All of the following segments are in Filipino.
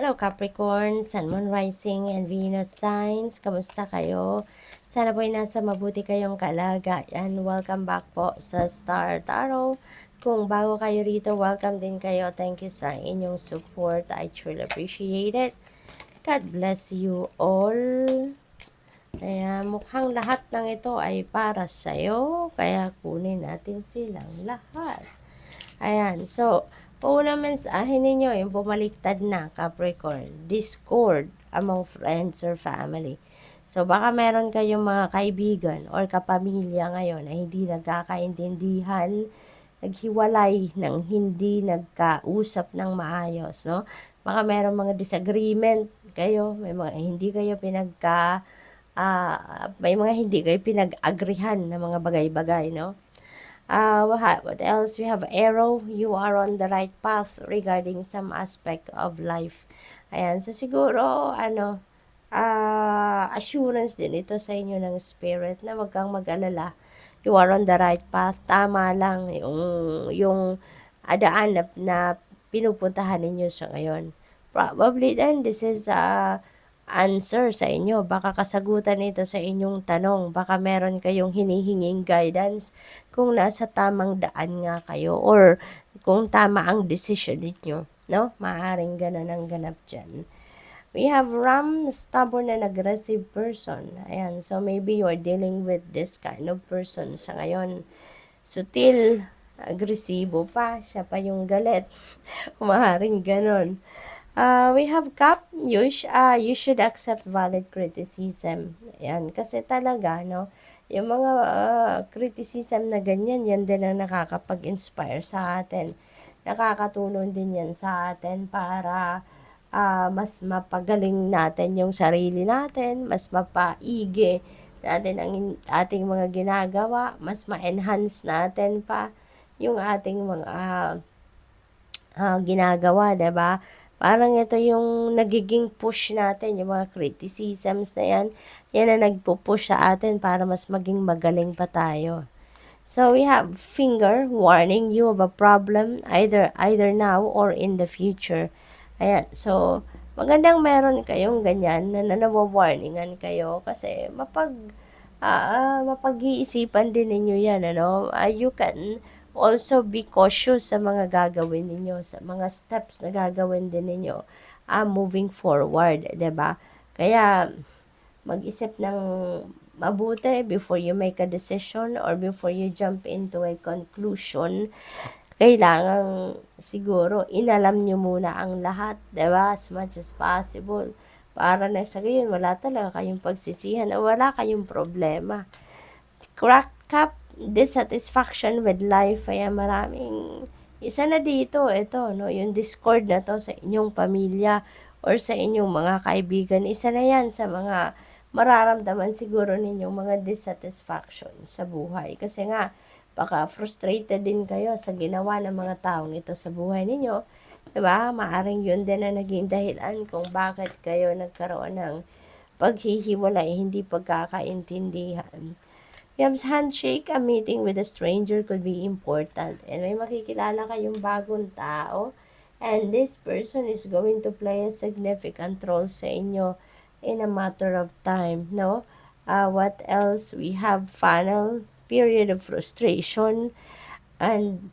Hello Capricorn, Sun, Moon, Rising, and Venus signs. Kamusta kayo? Sana po'y nasa mabuti kayong kalagayan. Welcome back po sa Star Tarot. Kung bago kayo rito, welcome din kayo. Thank you sa inyong support. I truly appreciate it. God bless you all. Kaya mukhang lahat ng ito ay para sa'yo. Kaya kunin natin silang lahat. Ayan, so, unang mensahe ninyo, yung bumaliktad na, Capricorn, discord among friends or family. So, baka meron kayong mga kaibigan or kapamilya ngayon na hindi nagkakaintindihan, naghiwalay ng hindi nagkausap ng maayos, no? Baka meron mga disagreement kayo, may mga hindi kayo pinag-agrihan na mga bagay-bagay, no? What else? We have arrow. You are on the right path regarding some aspect of life. Ayan. So, siguro, assurance din ito sa inyo ng spirit na wag kang mag-alala. You are on the right path. Tama lang yung daan na pinupuntahan ninyo sa ngayon. Probably then, this is answer sa inyo. Baka kasagutan nito sa inyong tanong. Baka meron kayong hinihinging guidance kung nasa tamang daan nga kayo or kung tama ang decision ninyo. No? Maaring ganun ang ganap dyan. We have Ram, stubborn and aggressive person. Ayan, so maybe you are dealing with this kind of person sa ngayon. Sutil, agresibo pa, siya pa yung galit. Maaring ganun. We have Cup, you should accept valid criticism. Ayan, kasi talaga, no, yung mga criticism na ganyan, yan din ang nakakapag-inspire sa atin. Nakakatulong din yan sa atin para mas mapagaling natin yung sarili natin, mas mapaigi natin ang ating mga ginagawa, mas ma-enhance natin pa yung ating mga ginagawa, diba? Parang ito yung nagiging push natin, yung mga criticisms na yan na nagpo-push sa atin para mas maging magaling pa tayo. So we have finger warning you of a problem either now or in the future. Ayan, so magandang meron kayong ganyan na nawawarningan kayo kasi mapag-iisipan din ninyo yan, ano? You can also be cautious sa mga gagawin ninyo, sa mga steps na gagawin din ninyo moving forward, 'di ba? Kaya mag-isip ng mabuti before you make a decision or before you jump into a conclusion. Kailangan siguro inalam nyo muna ang lahat, 'di ba? As much as possible. Para na sa gayon, wala talaga kayong pagsisihan o wala kayong problema. Crack cup, dissatisfaction with life. Kaya maraming, isa na dito, ito, no, yung discord na to sa inyong pamilya or sa inyong mga kaibigan. Isa na yan sa mga mararamdaman siguro ninyong mga dissatisfaction sa buhay. Kasi nga, baka frustrated din kayo sa ginawa ng mga taong ito sa buhay ninyo. Diba? Maaring yun din na naging dahilan kung bakit kayo nagkaroon ng paghihiwalay, hindi pagkakaintindihan. Yung handshake, a meeting with a stranger could be important. And may makikilala kayong bagong tao. And this person is going to play a significant role sa inyo in a matter of time, no? What else? We have final period of frustration and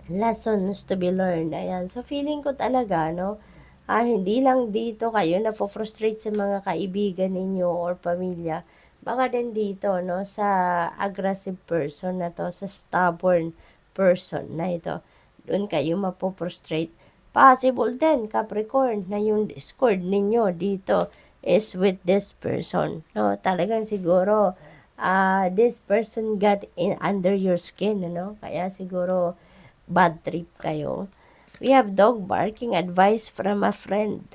lessons to be learned. Ayan. So, feeling ko talaga, no? Hindi lang dito kayo na-frustrate sa mga kaibigan ninyo or pamilya. Baka din dito, no? Sa aggressive person na to, sa stubborn person na ito. Doon kayo mapo-frustrate. Possible din, Capricorn, na yung discord ninyo dito is with this person. No? Talagang siguro, this person got in under your skin, ano? Kaya siguro bad trip kayo. We have dog barking, advice from a friend.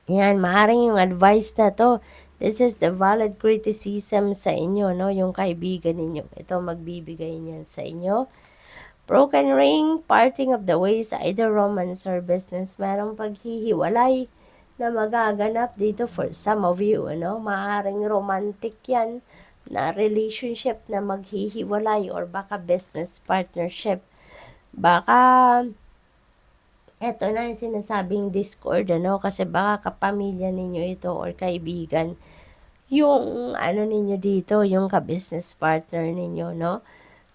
Yan, maaaring yung advice na to, this is the valid criticism sa inyo, no? Yung kaibigan ninyo. Ito magbibigay niyan sa inyo. Broken ring, parting of the ways, either romance or business. Merong paghihiwalay na magaganap dito for some of you, ano? Maaaring romantic yan na relationship na maghihiwalay or baka business partnership. Baka Eto na yung sinasabing discord, ano, kasi baka kapamilya ninyo ito or kaibigan. Yung ano ninyo dito, yung ka-business partner ninyo, no?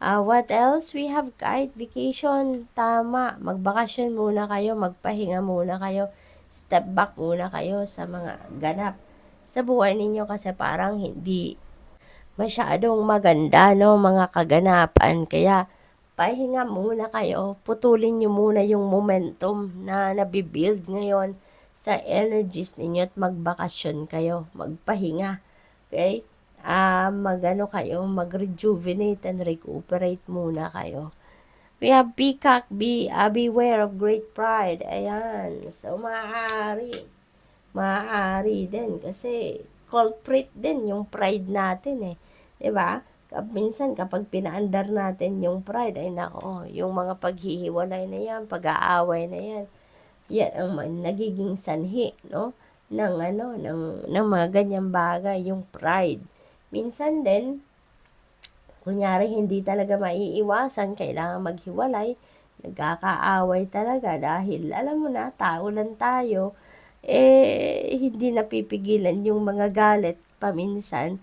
What else? We have kahit vacation, tama. Magbakasyon muna kayo, magpahinga muna kayo, step back muna kayo sa mga ganap sa buhay ninyo kasi parang hindi masyadong maganda, no, mga kaganapan. Kaya, pahinga muna kayo. Putulin nyo muna yung momentum na nabibuild ngayon sa energies ninyo at magbakasyon kayo. Magpahinga. Okay? Magano kayo, mag-rejuvenate and recuperate muna kayo. We have peacock, beware of great pride. Ayan. So, maaari din kasi culprit din yung pride natin eh. 'Di ba? Minsan kapag pinaandar natin yung pride, ay nako, yung mga paghihiwalay na yan, pag-aaway na yan, yan ang nagiging sanhi, no? Ng ano, ng mga ganyang bagay, yung pride. Minsan din, kunyari hindi talaga maiiwasan, kailangan maghiwalay, nagkakaaway talaga dahil alam mo na, tao lang tayo, hindi napipigilan yung mga galit paminsan.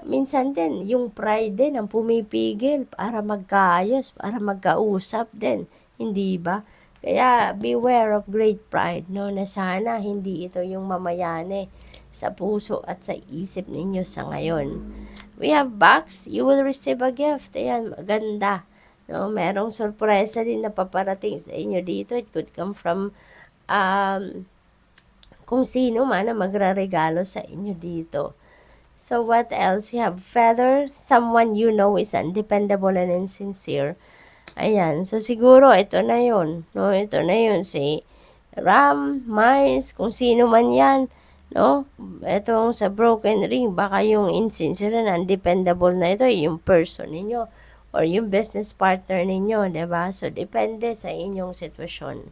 Minsan din, yung pride din ang pumipigil para magkaayos, para magkausap din, hindi ba? Kaya beware of great pride, no, na sana hindi ito yung mamayani sa puso at sa isip ninyo sa ngayon. We have box, you will receive a gift. Ayan, maganda. No, merong sorpresa din na paparating sa inyo dito. It could come from kung sino man na magraregalo sa inyo dito. So, what else? You have feather. Someone you know is undependable and insincere. Ayan. So, siguro, ito na yun. No? Ito na yun. Si Ram, Mais, kung sino man yan. No? Itong sa broken ring, baka yung insincere and undependable na ito, yung person ninyo or yung business partner ninyo, diba? So, depende sa inyong sitwasyon.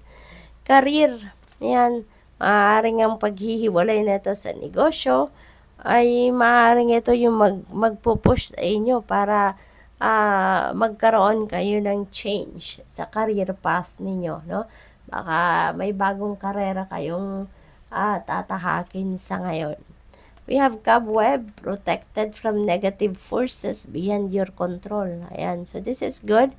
Career. Ayan. Maaaring ang paghihiwalay na ito sa negosyo ay maaaring ito yung magpupush sa inyo para magkaroon kayo ng change sa career path ninyo, no? Baka may bagong karera kayong tatahakin sa ngayon. We have cobweb, protected from negative forces beyond your control. Ayan, so this is good.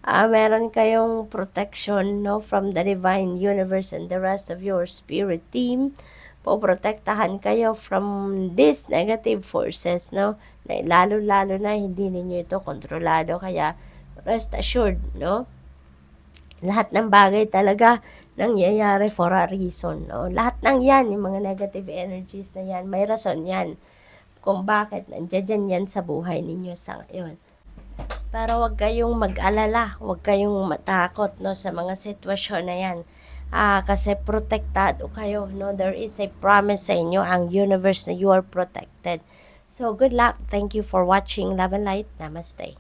Meron kayong protection, no, from the divine universe and the rest of your spirit team. Poprotektahan kayo from these negative forces, no? Lalo-lalo na hindi ninyo ito kontrolado. Kaya rest assured, no? Lahat ng bagay talaga nangyayari for a reason, no? Lahat ng yan, yung mga negative energies na yan, may rason yan kung bakit nandiyan yan sa buhay ninyo sa ngayon. Pero wag kayong mag-alala, wag kayong matakot, no, sa mga sitwasyon na yan. Kasi protektado kayo, no? There is a promise sa inyo, ang universe, na you are protected. So, good luck. Thank you for watching Love and Light. Namaste.